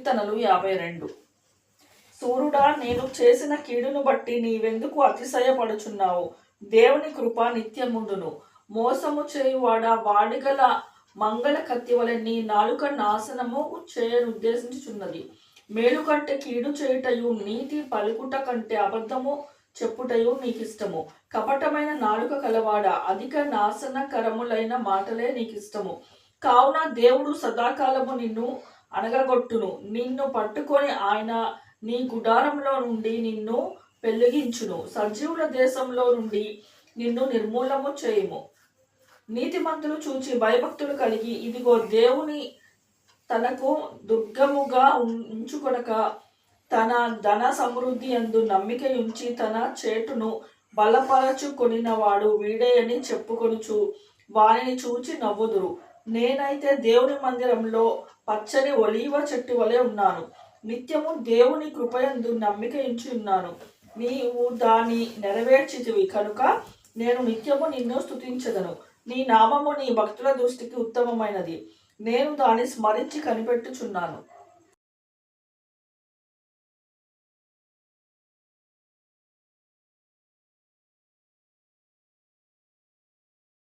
కీర్తనలు 52. సూర్యుడా, నేను చేసిన కీడును బట్టి నీవెందుకు అతిశయపడుచున్నావు? దేవుని కృప నిత్యముండును. మోసము చేయువాడా, వాడిగల మంగళ కత్తివలె నీ నాలుక నాశనము చేయనుద్దేశించుచున్నది. మేలు కంటే కీడు చేయుటయు, నీతి పలుకుట కంటే అబద్ధము చెప్పుటయు నీకిష్టము. కపటమైన నాలుక కలవాడ, అధిక నాశనకరములైన మాటలే నీకిష్టము. కావున దేవుడు సదాకాలము నిన్ను అనగగొట్టును. నిన్ను పట్టుకొని ఆయన నీ గుడారంలో నుండి నిన్ను పెళ్లిగించును. సజీవుల దేశంలో నుండి నిన్ను నిర్మూలము చేయుము. నీతిమంతులు చూచి భయభక్తులు కలిగి, ఇదిగో దేవుని తనకు దుర్గముగా ఉంచుకొనక, తన ధన సమృద్ధి యందు నమ్మిక ఉంచి తన చేటును బలపరచుకొనినవాడు వీడే అని చెప్పుకొనుచు వానిని చూచి నవ్వుదురు. నేనైతే దేవుని మందిరంలో పచ్చని ఒలీవ చెట్టు వలె ఉన్నాను. నిత్యము దేవుని కృపయందు నమ్మిక ఉంచి ఉన్నాను. నీవు దాన్ని నెరవేర్చితివి కనుక నేను నిత్యము నిన్ను స్తుతించెదను. నీ నామము నీ భక్తుల దృష్టికి ఉత్తమమైనది. నేను దాన్ని స్మరించి కనిపెట్టుచున్నాను.